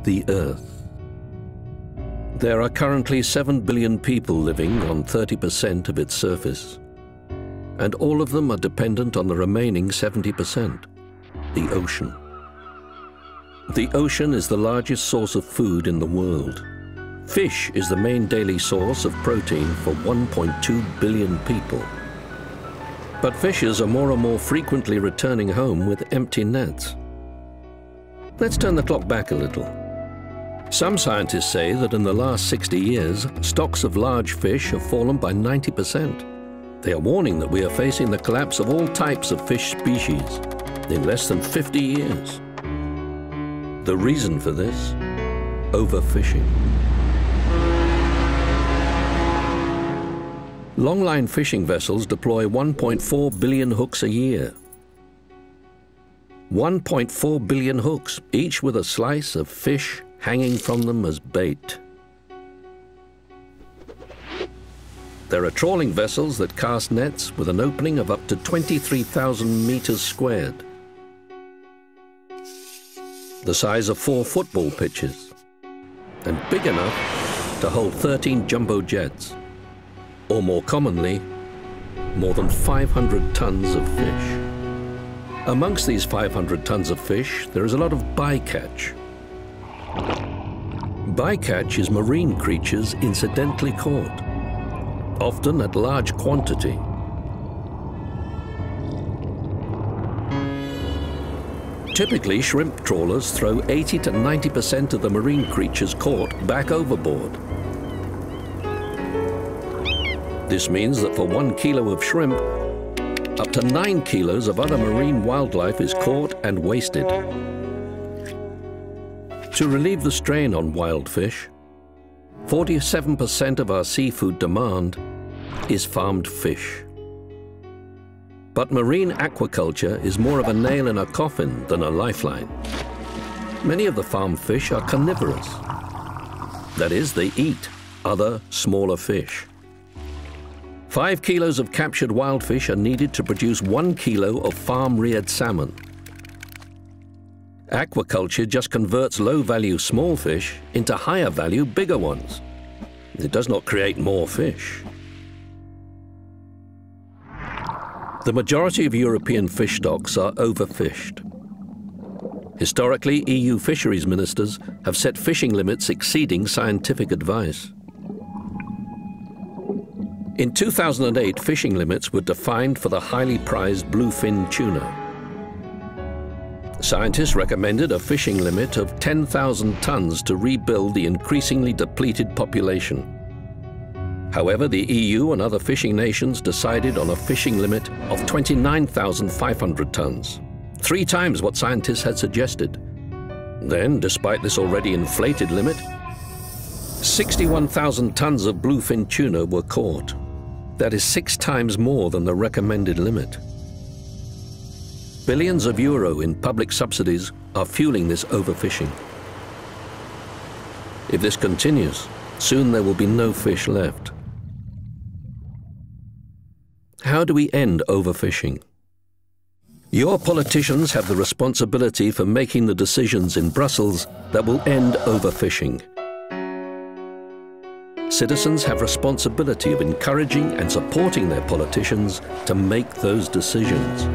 the Earth. There are currently 7 billion people living on 30% of its surface, and all of them are dependent on the remaining 70%, the ocean. The ocean is the largest source of food in the world. Fish is the main daily source of protein for 1.2 billion people. But fishers are more and more frequently returning home with empty nets. Let's turn the clock back a little. Some scientists say that in the last 60 years, stocks of large fish have fallen by 90%. They are warning that we are facing the collapse of all types of fish species in less than 50 years. The reason for this? Overfishing. Longline fishing vessels deploy 1.4 billion hooks a year. 1.4 billion hooks, each with a slice of fish hanging from them as bait. There are trawling vessels that cast nets with an opening of up to 23,000 meters squared, the size of 4 football pitches, and big enough to hold 13 jumbo jets, or more commonly, more than 500 tons of fish. Amongst these 500 tons of fish, there is a lot of bycatch. Bycatch is marine creatures incidentally caught, often at large quantity. Typically, shrimp trawlers throw 80 to 90% of the marine creatures caught back overboard. This means that for 1 kilo of shrimp, up to 9 kilos of other marine wildlife is caught and wasted. To relieve the strain on wild fish, 47% of our seafood demand is farmed fish. But marine aquaculture is more of a nail in a coffin than a lifeline. Many of the farmed fish are carnivorous. That is, they eat other, smaller fish. 5 kilos of captured wild fish are needed to produce 1 kilo of farm-reared salmon. Aquaculture just converts low-value small fish into higher-value bigger ones. It does not create more fish. The majority of European fish stocks are overfished. Historically, EU fisheries ministers have set fishing limits exceeding scientific advice. In 2008, fishing limits were defined for the highly prized bluefin tuna. Scientists recommended a fishing limit of 10,000 tons to rebuild the increasingly depleted population. However, the EU and other fishing nations decided on a fishing limit of 29,500 tons, 3 times what scientists had suggested. Then, despite this already inflated limit, 61,000 tons of bluefin tuna were caught. That is 6 times more than the recommended limit. Billions of euro in public subsidies are fueling this overfishing. If this continues, soon there will be no fish left. How do we end overfishing? Your politicians have the responsibility for making the decisions in Brussels that will end overfishing. Citizens have responsibility of encouraging and supporting their politicians to make those decisions.